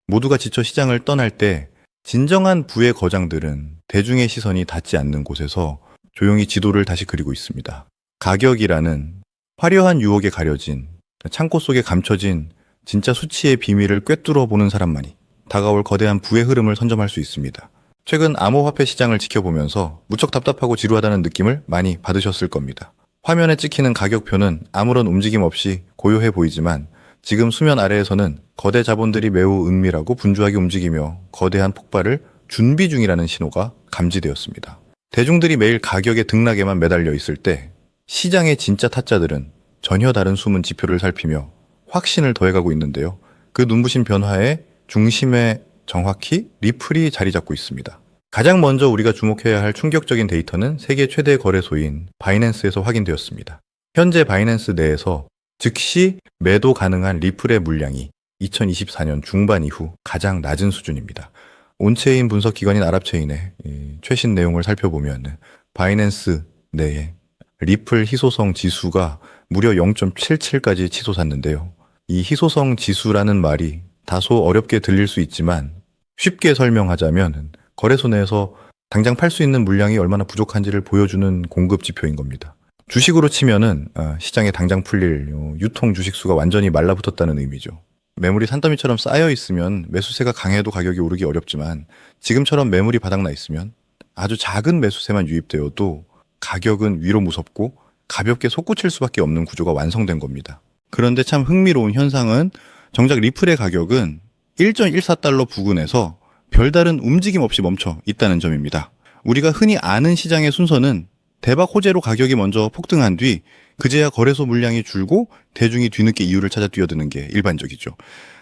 모두가 지쳐 시장을 떠날 때 진정한 부의 거장들은 대중의 시선이 닿지 않는 곳에서 조용히 지도를 다시 그리고 있습니다. 가격이라는 화려한 유혹에 가려진 창고 속에 감춰진 진짜 수치의 비밀을 꿰뚫어 보는 사람만이 다가올 거대한 부의 흐름을 선점할 수 있습니다. 최근 암호화폐 시장을 지켜보면서 무척 답답하고 지루하다는 느낌을 많이 받으셨을 겁니다. 화면에 찍히는 가격표는 아무런 움직임 없이 고요해 보이지만 지금 수면 아래에서는 거대 자본들이 매우 은밀하고 분주하게 움직이며 거대한 폭발을 준비 중이라는 신호가 감지되었습니다. 대중들이 매일 가격의 등락에만 매달려 있을 때 시장의 진짜 타짜들은 전혀 다른 숨은 지표를 살피며 확신을 더해가고 있는데요. 그 눈부신 변화의 중심에 정확히 리플이 자리 잡고 있습니다. 가장 먼저 우리가 주목해야 할 충격적인 데이터는 세계 최대 거래소인 바이낸스에서 확인되었습니다. 현재 바이낸스 내에서 즉시 매도 가능한 리플의 물량이 2024년 중반 이후 가장 낮은 수준입니다. 온체인 분석 기관인 아랍체인의 최신 내용을 살펴보면 바이낸스 내에 리플 희소성 지수가 무려 0.77까지 치솟았는데요. 이 희소성 지수라는 말이 다소 어렵게 들릴 수 있지만 쉽게 설명하자면 거래소 내에서 당장 팔 수 있는 물량이 얼마나 부족한지를 보여주는 공급 지표인 겁니다. 주식으로 치면은 시장에 당장 풀릴 유통 주식 수가 완전히 말라붙었다는 의미죠. 매물이 산더미처럼 쌓여 있으면 매수세가 강해도 가격이 오르기 어렵지만 지금처럼 매물이 바닥나 있으면 아주 작은 매수세만 유입되어도 가격은 위로 무섭고 가볍게 솟구칠 수밖에 없는 구조가 완성된 겁니다. 그런데 참 흥미로운 현상은 정작 리플의 가격은 1.14달러 부근에서 별다른 움직임 없이 멈춰 있다는 점입니다. 우리가 흔히 아는 시장의 순서는 대박 호재로 가격이 먼저 폭등한 뒤 그제야 거래소 물량이 줄고 대중이 뒤늦게 이유를 찾아 뛰어드는 게 일반적이죠.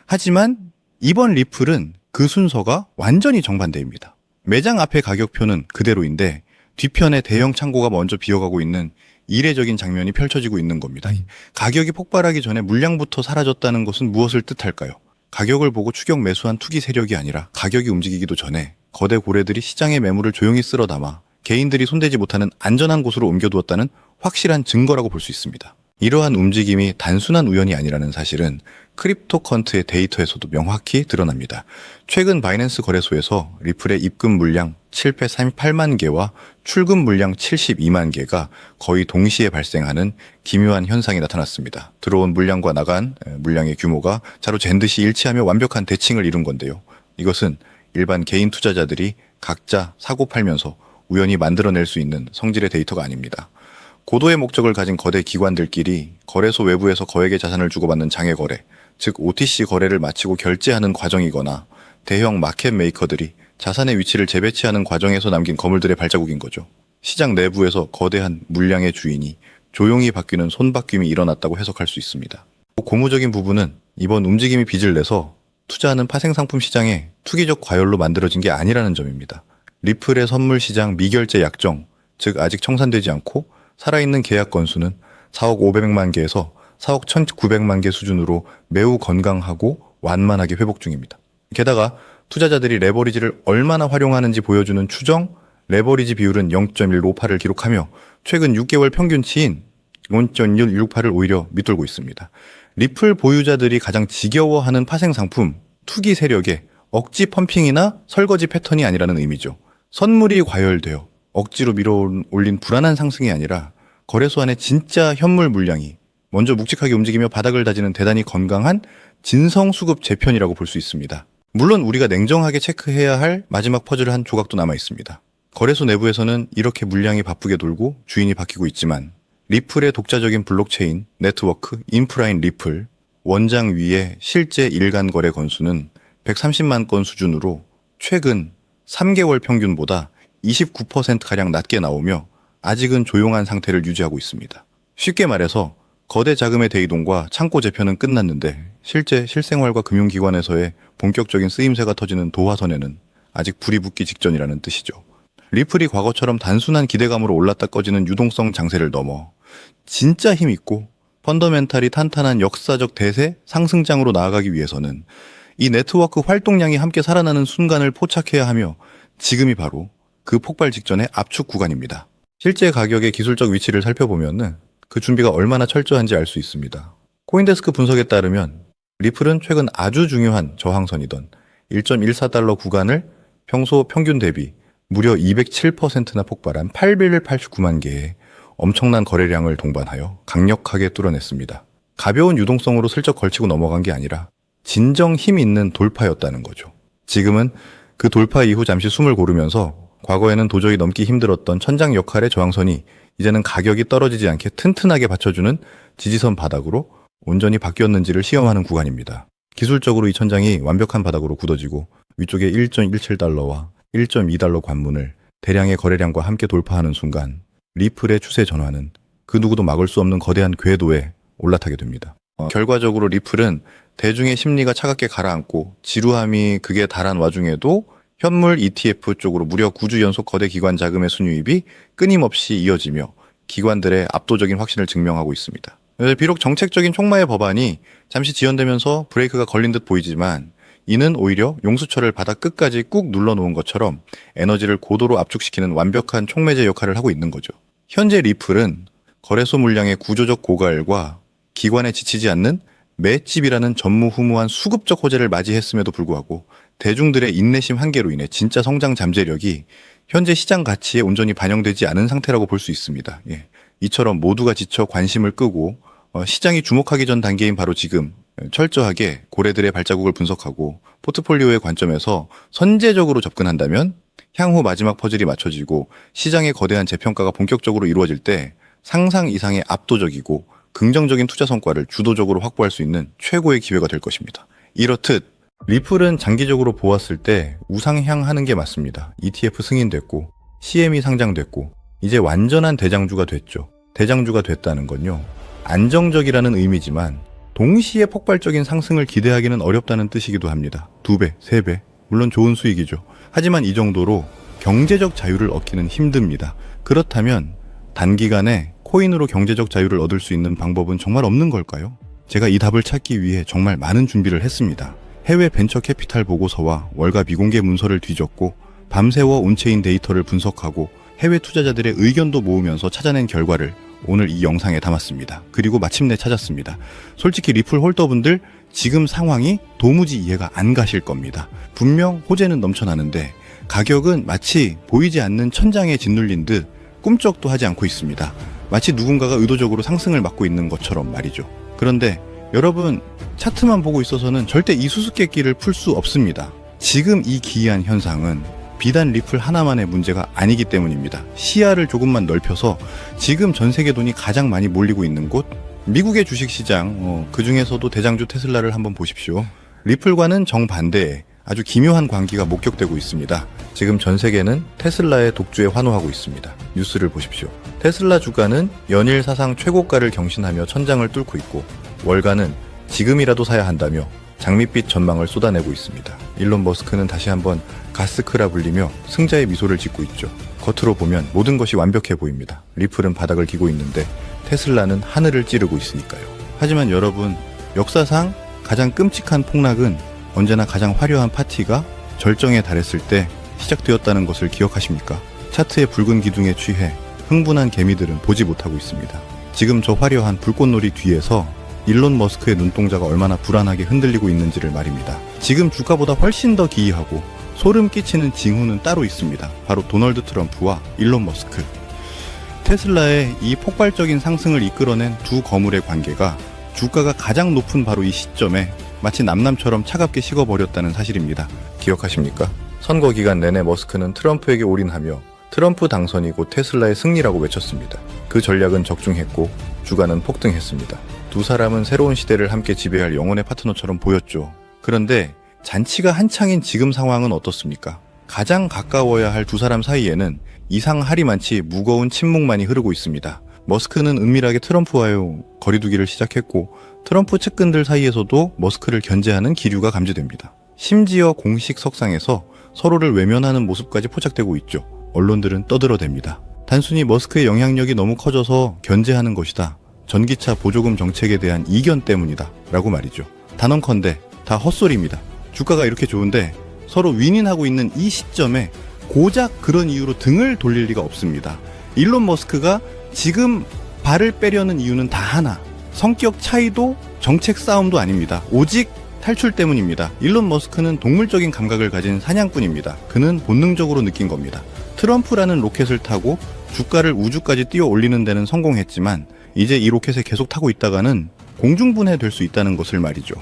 하지만 이번 리플은 그 순서가 완전히 정반대입니다. 매장 앞의 가격표는 그대로인데 뒤편에 대형 창고가 먼저 비어가고 있는 이례적인 장면이 펼쳐지고 있는 겁니다. 가격이 폭발하기 전에 물량부터 사라졌다는 것은 무엇을 뜻할까요? 가격을 보고 추격 매수한 투기 세력이 아니라 가격이 움직이기도 전에 거대 고래들이 시장의 매물을 조용히 쓸어 담아 개인들이 손대지 못하는 안전한 곳으로 옮겨두었다는 확실한 증거라고 볼 수 있습니다. 이러한 움직임이 단순한 우연이 아니라는 사실은 크립토컨트의 데이터에서도 명확히 드러납니다. 최근 바이낸스 거래소에서 리플의 입금 물량 738만 개와 출금 물량 72만 개가 거의 동시에 발생하는 기묘한 현상이 나타났습니다. 들어온 물량과 나간 물량의 규모가 자로 잰 듯이 일치하며 완벽한 대칭을 이룬 건데요. 이것은 일반 개인 투자자들이 각자 사고 팔면서 우연히 만들어낼 수 있는 성질의 데이터가 아닙니다. 고도의 목적을 가진 거대 기관들끼리 거래소 외부에서 거액의 자산을 주고받는 장외 거래, 즉 OTC 거래를 마치고 결제하는 과정이거나 대형 마켓 메이커들이 자산의 위치를 재배치하는 과정에서 남긴 거물들의 발자국인 거죠. 시장 내부에서 거대한 물량의 주인이 조용히 바뀌는 손바뀜이 일어났다고 해석할 수 있습니다. 고무적인 부분은 이번 움직임이 빚을 내서 투자하는 파생상품 시장에 투기적 과열로 만들어진 게 아니라는 점입니다. 리플의 선물 시장 미결제 약정, 즉 아직 청산되지 않고 살아있는 계약 건수는 4억 500만 개에서 4억 1,900만 개 수준으로 매우 건강하고 완만하게 회복 중입니다. 게다가 투자자들이 레버리지를 얼마나 활용하는지 보여주는 추정 레버리지 비율은 0.158을 기록하며 최근 6개월 평균치인 0.168을 오히려 밑돌고 있습니다. 리플 보유자들이 가장 지겨워하는 파생상품, 투기 세력의 억지 펌핑이나 설거지 패턴이 아니라는 의미죠. 선물이 과열되어 억지로 밀어올린 불안한 상승이 아니라 거래소 안에 진짜 현물 물량이 먼저 묵직하게 움직이며 바닥을 다지는 대단히 건강한 진성수급 재편이라고 볼 수 있습니다. 물론 우리가 냉정하게 체크해야 할 마지막 퍼즐 한 조각도 남아 있습니다. 거래소 내부에서는 이렇게 물량이 바쁘게 돌고 주인이 바뀌고 있지만 리플의 독자적인 블록체인, 네트워크, 인프라인 리플, 원장 위의 실제 일간 거래 건수는 130만 건 수준으로 최근 3개월 평균보다 29%가량 낮게 나오며 아직은 조용한 상태를 유지하고 있습니다. 쉽게 말해서 거대 자금의 대이동과 창고 재편은 끝났는데 실제 실생활과 금융기관에서의 본격적인 쓰임새가 터지는 도화선에는 아직 불이 붙기 직전이라는 뜻이죠. 리플이 과거처럼 단순한 기대감으로 올랐다 꺼지는 유동성 장세를 넘어 진짜 힘있고 펀더멘탈이 탄탄한 역사적 대세 상승장으로 나아가기 위해서는 이 네트워크 활동량이 함께 살아나는 순간을 포착해야 하며 지금이 바로 그 폭발 직전의 압축 구간입니다. 실제 가격의 기술적 위치를 살펴보면 그 준비가 얼마나 철저한지 알 수 있습니다. 코인데스크 분석에 따르면 리플은 최근 아주 중요한 저항선이던 1.14달러 구간을 평소 평균 대비 무려 207%나 폭발한 889만 개의 엄청난 거래량을 동반하여 강력하게 뚫어냈습니다. 가벼운 유동성으로 슬쩍 걸치고 넘어간 게 아니라 진정 힘 있는 돌파였다는 거죠. 지금은 그 돌파 이후 잠시 숨을 고르면서 과거에는 도저히 넘기 힘들었던 천장 역할의 저항선이 이제는 가격이 떨어지지 않게 튼튼하게 받쳐주는 지지선 바닥으로 온전히 바뀌었는지를 시험하는 구간입니다. 기술적으로 이 천장이 완벽한 바닥으로 굳어지고 위쪽에 1.17달러와 1.2달러 관문을 대량의 거래량과 함께 돌파하는 순간 리플의 추세 전환은 그 누구도 막을 수 없는 거대한 궤도에 올라타게 됩니다. 결과적으로 리플은 대중의 심리가 차갑게 가라앉고 지루함이 극에 달한 와중에도 현물 ETF 쪽으로 무려 9주 연속 거대 기관 자금의 순유입이 끊임없이 이어지며 기관들의 압도적인 확신을 증명하고 있습니다. 비록 정책적인 촉마의 법안이 잠시 지연되면서 브레이크가 걸린 듯 보이지만 이는 오히려 용수철을 바닥 끝까지 꾹 눌러놓은 것처럼 에너지를 고도로 압축시키는 완벽한 촉매제 역할을 하고 있는 거죠. 현재 리플은 거래소 물량의 구조적 고갈과 기관에 지치지 않는 맷집이라는 전무후무한 수급적 호재를 맞이했음에도 불구하고 대중들의 인내심 한계로 인해 진짜 성장 잠재력이 현재 시장 가치에 온전히 반영되지 않은 상태라고 볼 수 있습니다. 이처럼 모두가 지쳐 관심을 끄고 시장이 주목하기 전 단계인 바로 지금 철저하게 고래들의 발자국을 분석하고 포트폴리오의 관점에서 선제적으로 접근한다면 향후 마지막 퍼즐이 맞춰지고 시장의 거대한 재평가가 본격적으로 이루어질 때 상상 이상의 압도적이고 긍정적인 투자 성과를 주도적으로 확보할 수 있는 최고의 기회가 될 것입니다. 이렇듯 리플은 장기적으로 보았을 때 우상향하는 게 맞습니다. ETF 승인됐고 CME 상장됐고 이제 완전한 대장주가 됐죠. 대장주가 됐다는 건요, 안정적이라는 의미지만 동시에 폭발적인 상승을 기대하기는 어렵다는 뜻이기도 합니다. 2배, 3배, 물론 좋은 수익이죠. 하지만 이 정도로 경제적 자유를 얻기는 힘듭니다. 그렇다면 단기간에 코인으로 경제적 자유를 얻을 수 있는 방법은 정말 없는 걸까요? 제가 이 답을 찾기 위해 정말 많은 준비를 했습니다. 해외 벤처 캐피탈 보고서와 월가 미공개 문서를 뒤졌고 밤새워 온체인 데이터를 분석하고 해외 투자자들의 의견도 모으면서 찾아낸 결과를 오늘 이 영상에 담았습니다. 그리고 마침내 찾았습니다. 솔직히 리플 홀더분들 지금 상황이 도무지 이해가 안 가실 겁니다. 분명 호재는 넘쳐나는데 가격은 마치 보이지 않는 천장에 짓눌린 듯 꿈쩍도 하지 않고 있습니다. 마치 누군가가 의도적으로 상승을 막고 있는 것처럼 말이죠. 그런데 여러분, 차트만 보고 있어서는 절대 이 수수께끼를 풀 수 없습니다. 지금 이 기이한 현상은 비단 리플 하나만의 문제가 아니기 때문입니다. 시야를 조금만 넓혀서 지금 전 세계 돈이 가장 많이 몰리고 있는 곳, 미국의 주식시장, 그 중에서도 대장주 테슬라를 한번 보십시오. 리플과는 정반대의 아주 기묘한 광기가 목격되고 있습니다. 지금 전 세계는 테슬라의 독주에 환호하고 있습니다. 뉴스를 보십시오. 테슬라 주가는 연일 사상 최고가를 경신하며 천장을 뚫고 있고 월가는 지금이라도 사야 한다며 장밋빛 전망을 쏟아내고 있습니다. 일론 머스크는 다시 한번 가스크라 불리며 승자의 미소를 짓고 있죠. 겉으로 보면 모든 것이 완벽해 보입니다. 리플은 바닥을 기고 있는데 테슬라는 하늘을 찌르고 있으니까요. 하지만 여러분, 역사상 가장 끔찍한 폭락은 언제나 가장 화려한 파티가 절정에 달했을 때 시작되었다는 것을 기억하십니까? 차트의 붉은 기둥에 취해 흥분한 개미들은 보지 못하고 있습니다. 지금 저 화려한 불꽃놀이 뒤에서 일론 머스크의 눈동자가 얼마나 불안하게 흔들리고 있는지를 말입니다. 지금 주가보다 훨씬 더 기이하고 소름 끼치는 징후는 따로 있습니다. 바로 도널드 트럼프와 일론 머스크. 테슬라의 이 폭발적인 상승을 이끌어낸 두 거물의 관계가 주가가 가장 높은 바로 이 시점에 마치 남남처럼 차갑게 식어버렸다는 사실입니다. 기억하십니까? 선거 기간 내내 머스크는 트럼프에게 올인하며 트럼프 당선이 곧 테슬라의 승리라고 외쳤습니다. 그 전략은 적중했고 주가는 폭등했습니다. 두 사람은 새로운 시대를 함께 지배할 영혼의 파트너처럼 보였죠. 그런데 잔치가 한창인 지금 상황은 어떻습니까? 가장 가까워야 할 두 사람 사이에는 이상하리만치 무거운 침묵만이 흐르고 있습니다. 머스크는 은밀하게 트럼프와의 거리두기를 시작했고 트럼프 측근들 사이에서도 머스크를 견제하는 기류가 감지됩니다. 심지어 공식 석상에서 서로를 외면하는 모습까지 포착되고 있죠. 언론들은 떠들어댑니다. 단순히 머스크의 영향력이 너무 커져서 견제하는 것이다. 전기차 보조금 정책에 대한 이견 때문이다. 라고 말이죠. 단언컨대 다 헛소리입니다. 주가가 이렇게 좋은데 서로 윈윈하고 있는 이 시점에 고작 그런 이유로 등을 돌릴 리가 없습니다. 일론 머스크가 지금 발을 빼려는 이유는 다 하나. 성격 차이도 정책 싸움도 아닙니다. 오직 탈출 때문입니다. 일론 머스크는 동물적인 감각을 가진 사냥꾼입니다. 그는 본능적으로 느낀 겁니다. 트럼프라는 로켓을 타고 주가를 우주까지 띄워 올리는 데는 성공했지만 이제 이 로켓에 계속 타고 있다가는 공중분해될 수 있다는 것을 말이죠.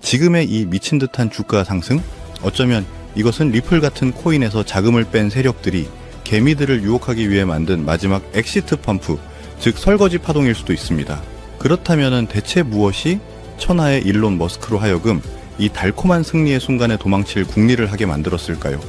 지금의 이 미친 듯한 주가 상승? 어쩌면 이것은 리플 같은 코인에서 자금을 뺀 세력들이 개미들을 유혹하기 위해 만든 마지막 엑시트 펌프, 즉 설거지 파동일 수도 있습니다. 그렇다면 대체 무엇이 천하의 일론 머스크로 하여금 이 달콤한 승리의 순간에 도망칠 궁리를 하게 만들었을까요?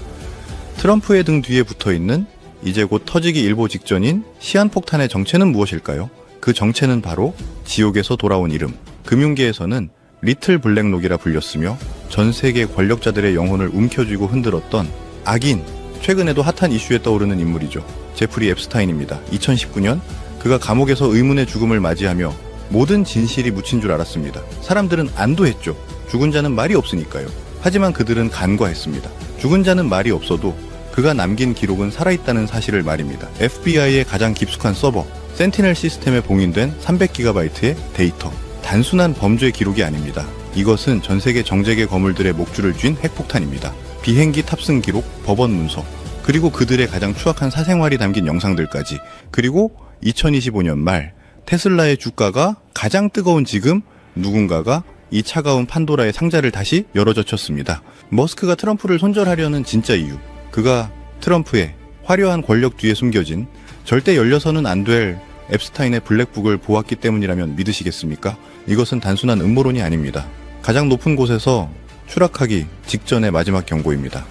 트럼프의 등 뒤에 붙어있는 이제 곧 터지기 일보 직전인 시한폭탄의 정체는 무엇일까요? 그 정체는 바로 지옥에서 돌아온 이름, 금융계에서는 리틀 블랙록이라 불렸으며 전 세계 권력자들의 영혼을 움켜쥐고 흔들었던 악인, 최근에도 핫한 이슈에 떠오르는 인물이죠. 제프리 앱스타인입니다. 2019년 그가 감옥에서 의문의 죽음을 맞이하며 모든 진실이 묻힌 줄 알았습니다. 사람들은 안도했죠. 죽은 자는 말이 없으니까요. 하지만 그들은 간과했습니다. 죽은 자는 말이 없어도 그가 남긴 기록은 살아있다는 사실을 말입니다. FBI의 가장 깊숙한 서버, 센티넬 시스템에 봉인된 300GB의 데이터. 단순한 범죄 기록이 아닙니다. 이것은 전 세계 정재계 거물들의 목줄을 쥔 핵폭탄입니다. 비행기 탑승 기록, 법원 문서, 그리고 그들의 가장 추악한 사생활이 담긴 영상들까지. 그리고 2025년 말 테슬라의 주가가 가장 뜨거운 지금 누군가가 이 차가운 판도라의 상자를 다시 열어젖혔습니다. 머스크가 트럼프를 손절하려는 진짜 이유, 그가 트럼프의 화려한 권력 뒤에 숨겨진 절대 열려서는 안 될 앱스타인의 블랙북을 보았기 때문이라면 믿으시겠습니까? 이것은 단순한 음모론이 아닙니다. 가장 높은 곳에서 추락하기 직전의 마지막 경고입니다.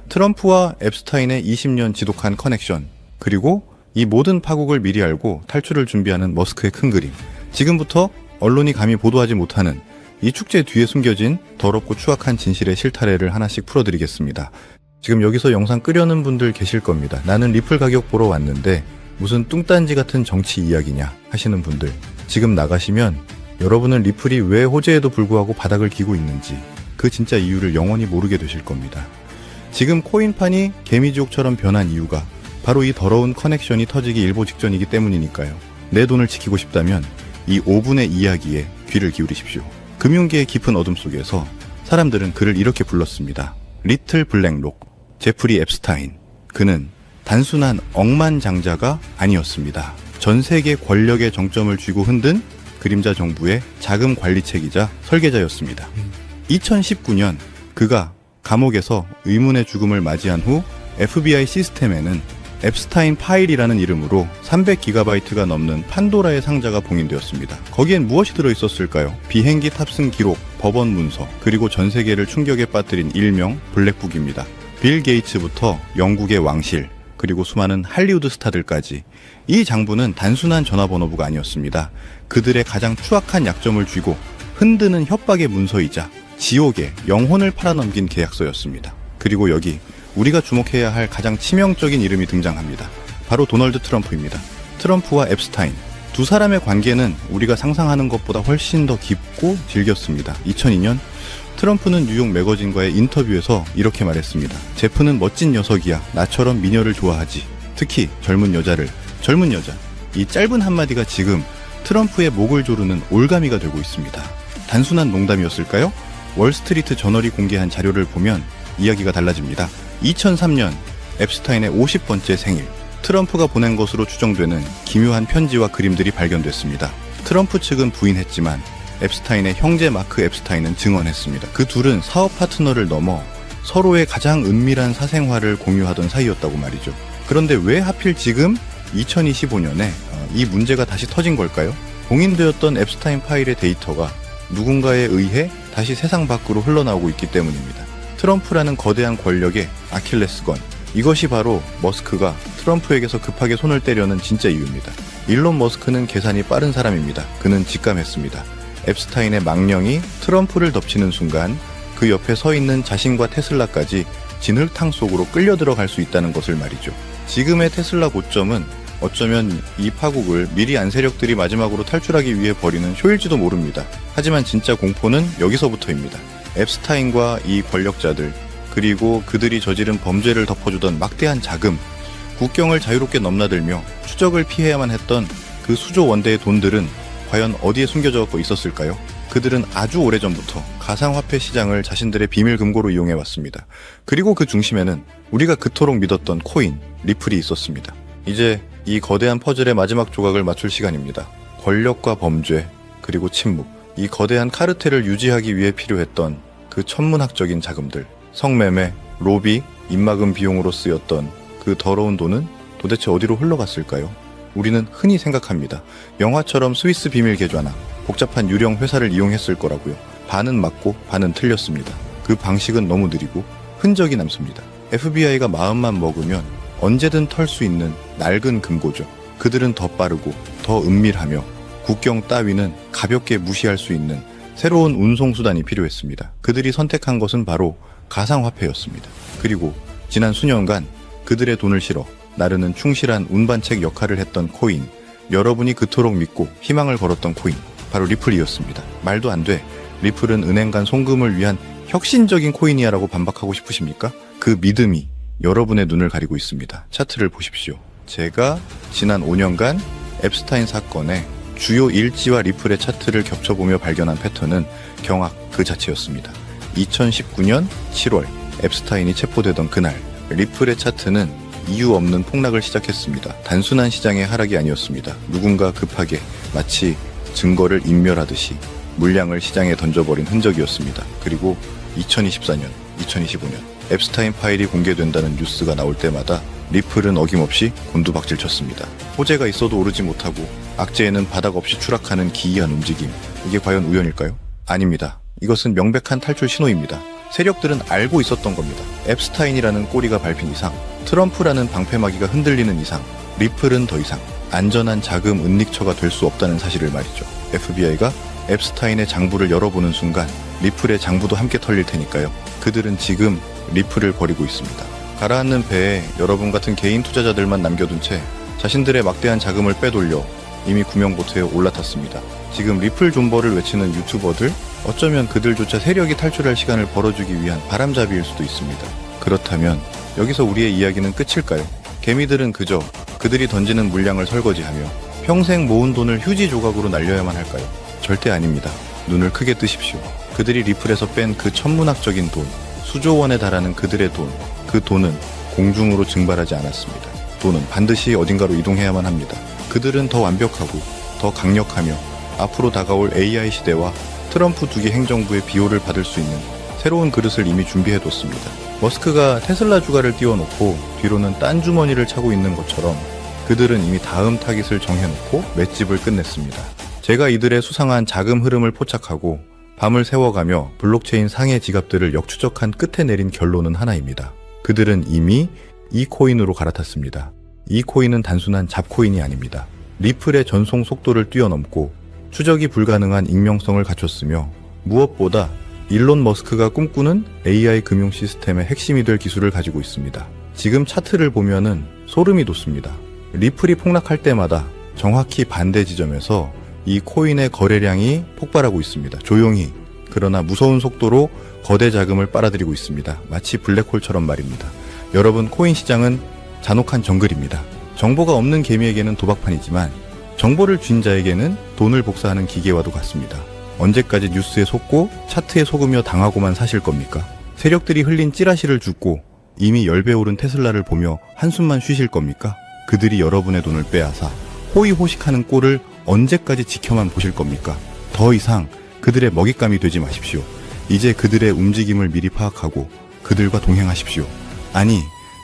트럼프와 앱스타인의 20년 지독한 커넥션, 그리고 이 모든 파국을 미리 알고 탈출을 준비하는 머스크의 큰 그림. 지금부터 언론이 감히 보도하지 못하는 이 축제 뒤에 숨겨진 더럽고 추악한 진실의 실타래를 하나씩 풀어드리겠습니다. 지금 여기서 영상 끄려는 분들 계실 겁니다. 나는 리플 가격 보러 왔는데 무슨 뚱딴지 같은 정치 이야기냐 하시는 분들, 지금 나가시면 여러분은 리플이 왜 호재에도 불구하고 바닥을 기고 있는지 그 진짜 이유를 영원히 모르게 되실 겁니다. 지금 코인판이 개미지옥처럼 변한 이유가 바로 이 더러운 커넥션이 터지기 일보 직전이기 때문이니까요. 내 돈을 지키고 싶다면 이 5분의 이야기에 귀를 기울이십시오. 금융계의 깊은 어둠 속에서 사람들은 그를 이렇게 불렀습니다. 리틀 블랙록, 제프리 앱스타인. 그는 단순한 억만장자가 아니었습니다. 전 세계 권력의 정점을 쥐고 흔든 그림자 정부의 자금 관리책이자 설계자였습니다. 2019년 그가 감옥에서 의문의 죽음을 맞이한 후 FBI 시스템에는 앱스타인 파일이라는 이름으로 300GB가 넘는 판도라의 상자가 봉인되었습니다. 거기엔 무엇이 들어있었을까요? 비행기 탑승 기록, 법원 문서, 그리고 전 세계를 충격에 빠뜨린 일명 블랙북입니다. 빌 게이츠부터 영국의 왕실, 그리고 수많은 할리우드 스타들까지 이 장부는 단순한 전화번호부가 아니었습니다. 그들의 가장 추악한 약점을 쥐고 흔드는 협박의 문서이자 지옥의 영혼을 팔아넘긴 계약서였습니다. 그리고 여기 우리가 주목해야 할 가장 치명적인 이름이 등장합니다. 바로 도널드 트럼프입니다. 트럼프와 앱스타인, 두 사람의 관계는 우리가 상상하는 것보다 훨씬 더 깊고 질겼습니다. 2002년 트럼프는 뉴욕 매거진과의 인터뷰에서 이렇게 말했습니다. 제프는 멋진 녀석이야. 나처럼 미녀를 좋아하지. 특히 젊은 여자를. 젊은 여자. 이 짧은 한마디가 지금 트럼프의 목을 조르는 올가미가 되고 있습니다. 단순한 농담이었을까요? 월스트리트 저널이 공개한 자료를 보면 이야기가 달라집니다. 2003년 앱스타인의 50번째 생일, 트럼프가 보낸 것으로 추정되는 기묘한 편지와 그림들이 발견됐습니다. 트럼프 측은 부인했지만 앱스타인의 형제 마크 앱스타인은 증언했습니다. 그 둘은 사업 파트너를 넘어 서로의 가장 은밀한 사생활을 공유하던 사이였다고 말이죠. 그런데 왜 하필 지금 2025년에 이 문제가 다시 터진 걸까요? 봉인되었던 앱스타인 파일의 데이터가 누군가에 의해 다시 세상 밖으로 흘러나오고 있기 때문입니다. 트럼프라는 거대한 권력의 아킬레스건, 이것이 바로 머스크가 트럼프에게서 급하게 손을 떼려는 진짜 이유입니다. 일론 머스크는 계산이 빠른 사람입니다. 그는 직감했습니다. 앱스타인의 망령이 트럼프를 덮치는 순간 그 옆에 서 있는 자신과 테슬라까지 진흙탕 속으로 끌려 들어갈 수 있다는 것을 말이죠. 지금의 테슬라 고점은 어쩌면 이 파국을 미리 안 세력들이 마지막으로 탈출하기 위해 벌이는 쇼일지도 모릅니다. 하지만 진짜 공포는 여기서부터입니다. 앱스타인과 이 권력자들, 그리고 그들이 저지른 범죄를 덮어주던 막대한 자금, 국경을 자유롭게 넘나들며 추적을 피해야만 했던 그 수조 원대의 돈들은 과연 어디에 숨겨져 있었을까요? 그들은 아주 오래전부터 가상화폐 시장을 자신들의 비밀 금고로 이용해왔습니다. 그리고 그 중심에는 우리가 그토록 믿었던 코인, 리플이 있었습니다. 이제 이 거대한 퍼즐의 마지막 조각을 맞출 시간입니다. 권력과 범죄, 그리고 침묵, 이 거대한 카르텔을 유지하기 위해 필요했던 그 천문학적인 자금들, 성매매, 로비, 입막음 비용으로 쓰였던 그 더러운 돈은 도대체 어디로 흘러갔을까요? 우리는 흔히 생각합니다. 영화처럼 스위스 비밀 계좌나 복잡한 유령 회사를 이용했을 거라고요. 반은 맞고 반은 틀렸습니다. 그 방식은 너무 느리고 흔적이 남습니다. FBI가 마음만 먹으면 언제든 털 수 있는 낡은 금고죠. 그들은 더 빠르고 더 은밀하며 국경 따위는 가볍게 무시할 수 있는 새로운 운송수단이 필요했습니다. 그들이 선택한 것은 바로 가상화폐였습니다. 그리고 지난 수년간 그들의 돈을 실어 나르는 충실한 운반책 역할을 했던 코인, 여러분이 그토록 믿고 희망을 걸었던 코인, 바로 리플이었습니다. 말도 안 돼. 리플은 은행 간 송금을 위한 혁신적인 코인이야 라고 반박하고 싶으십니까? 그 믿음이 여러분의 눈을 가리고 있습니다. 차트를 보십시오. 제가 지난 5년간 앱스타인 사건의 주요 일지와 리플의 차트를 겹쳐보며 발견한 패턴은 경악 그 자체였습니다. 2019년 7월 앱스타인이 체포되던 그날 리플의 차트는 이유 없는 폭락을 시작했습니다. 단순한 시장의 하락이 아니었습니다. 누군가 급하게 마치 증거를 인멸하듯이 물량을 시장에 던져버린 흔적이었습니다. 그리고 2024년, 2025년 앱스타인 파일이 공개된다는 뉴스가 나올 때마다 리플은 어김없이 곤두박질 쳤습니다. 호재가 있어도 오르지 못하고 악재에는 바닥 없이 추락하는 기이한 움직임. 이게 과연 우연일까요? 아닙니다. 이것은 명백한 탈출 신호입니다. 세력들은 알고 있었던 겁니다. 앱스타인이라는 꼬리가 밟힌 이상, 트럼프라는 방패막이가 흔들리는 이상, 리플은 더 이상 안전한 자금 은닉처가 될 수 없다는 사실을 말이죠. FBI가 앱스타인의 장부를 열어보는 순간 리플의 장부도 함께 털릴 테니까요. 그들은 지금 리플을 버리고 있습니다. 가라앉는 배에 여러분 같은 개인 투자자들만 남겨둔 채 자신들의 막대한 자금을 빼돌려 이미 구명보트에 올라탔습니다. 지금 리플 존버를 외치는 유튜버들, 어쩌면 그들조차 세력이 탈출할 시간을 벌어주기 위한 바람잡이일 수도 있습니다. 그렇다면 여기서 우리의 이야기는 끝일까요? 개미들은 그저 그들이 던지는 물량을 설거지하며 평생 모은 돈을 휴지 조각으로 날려야만 할까요? 절대 아닙니다. 눈을 크게 뜨십시오. 그들이 리플에서 뺀 그 천문학적인 돈, 수조 원에 달하는 그들의 돈, 그 돈은 공중으로 증발하지 않았습니다. 돈은 반드시 어딘가로 이동해야만 합니다. 그들은 더 완벽하고 더 강력하며 앞으로 다가올 AI 시대와 트럼프 2기 행정부의 비호를 받을 수 있는 새로운 그릇을 이미 준비해뒀습니다. 머스크가 테슬라 주가를 띄워놓고 뒤로는 딴 주머니를 차고 있는 것처럼 그들은 이미 다음 타깃을 정해놓고 맷집을 끝냈습니다. 제가 이들의 수상한 자금 흐름을 포착하고 밤을 새워가며 블록체인 상해 지갑들을 역추적한 끝에 내린 결론은 하나입니다. 그들은 이미 이 코인으로 갈아탔습니다. 이 코인은 단순한 잡코인이 아닙니다. 리플의 전송 속도를 뛰어넘고 추적이 불가능한 익명성을 갖췄으며 무엇보다 일론 머스크가 꿈꾸는 AI 금융 시스템의 핵심이 될 기술을 가지고 있습니다. 지금 차트를 보면은 소름이 돋습니다. 리플이 폭락할 때마다 정확히 반대 지점에서 이 코인의 거래량이 폭발하고 있습니다. 조용히, 그러나 무서운 속도로 거대 자금을 빨아들이고 있습니다. 마치 블랙홀처럼 말입니다. 여러분, 코인 시장은 잔혹한 정글입니다. 정보가 없는 개미에게는 도박판이지만 정보를 쥔 자에게는 돈을 복사하는 기계와도 같습니다. 언제까지 뉴스에 속고 차트에 속으며 당하고만 사실 겁니까? 세력들이 흘린 찌라시를 줍고 이미 10배 오른 테슬라를 보며 한숨만 쉬실 겁니까? 그들이 여러분의 돈을 빼앗아 호의호식하는 꼴을 언제까지 지켜만 보실 겁니까? 더 이상 그들의 먹잇감이 되지 마십시오. 이제 그들의 움직임을 미리 파악하고 그들과 동행하십시오. 아니,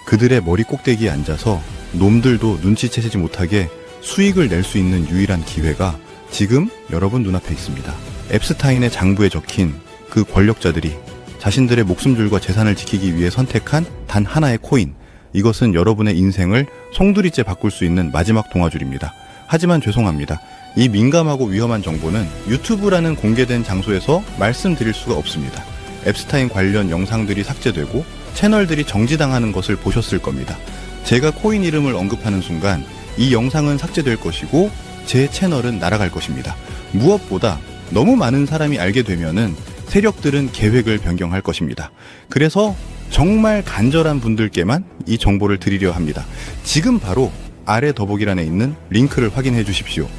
그들의 머리 꼭대기에 앉아서 놈들도 눈치채지 못하게 수익을 낼 수 있는 유일한 기회가 지금 여러분 눈앞에 있습니다. 앱스타인의 장부에 적힌 그 권력자들이 자신들의 목숨줄과 재산을 지키기 위해 선택한 단 하나의 코인, 이것은 여러분의 인생을 송두리째 바꿀 수 있는 마지막 동아줄입니다. 하지만 죄송합니다. 이 민감하고 위험한 정보는 유튜브라는 공개된 장소에서 말씀드릴 수가 없습니다. 앱스타인 관련 영상들이 삭제되고 채널들이 정지당하는 것을 보셨을 겁니다. 제가 코인 이름을 언급하는 순간 이 영상은 삭제될 것이고 제 채널은 날아갈 것입니다. 무엇보다 너무 많은 사람이 알게 되면은 세력들은 계획을 변경할 것입니다. 그래서 정말 간절한 분들께만 이 정보를 드리려 합니다. 지금 바로 아래 더보기란에 있는 링크를 확인해 주십시오.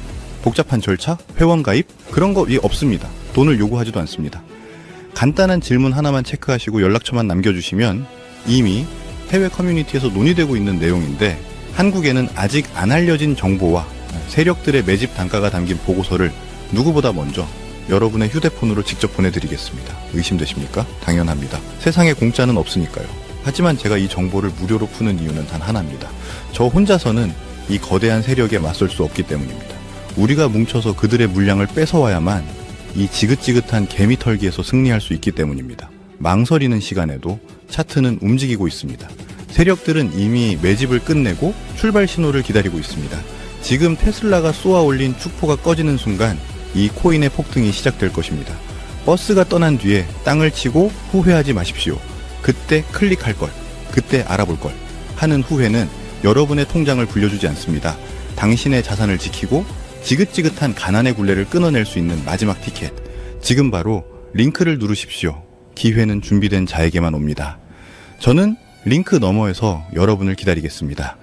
복잡한 절차, 회원 가입, 그런 거 없습니다. 돈을 요구하지도 않습니다. 간단한 질문 하나만 체크하시고 연락처만 남겨주시면 이미 해외 커뮤니티에서 논의되고 있는 내용인데, 한국에는 아직 안 알려진 정보와 세력들의 매집 단가가 담긴 보고서를 누구보다 먼저 여러분의 휴대폰으로 직접 보내드리겠습니다. 의심되십니까? 당연합니다. 세상에 공짜는 없으니까요. 하지만 제가 이 정보를 무료로 푸는 이유는 단 하나입니다. 저 혼자서는 이 거대한 세력에 맞설 수 없기 때문입니다. 우리가 뭉쳐서 그들의 물량을 뺏어와야만 이 지긋지긋한 개미털기에서 승리할 수 있기 때문입니다. 망설이는 시간에도 차트는 움직이고 있습니다. 세력들은 이미 매집을 끝내고 출발 신호를 기다리고 있습니다. 지금 테슬라가 쏘아 올린 축포가 꺼지는 순간 이 코인의 폭등이 시작될 것입니다. 버스가 떠난 뒤에 땅을 치고 후회하지 마십시오. 그때 클릭할 걸, 그때 알아볼 걸 하는 후회는 여러분의 통장을 불려주지 않습니다. 당신의 자산을 지키고 지긋지긋한 가난의 굴레를 끊어낼 수 있는 마지막 티켓. 지금 바로 링크를 누르십시오. 기회는 준비된 자에게만 옵니다. 저는 링크 너머에서 여러분을 기다리겠습니다.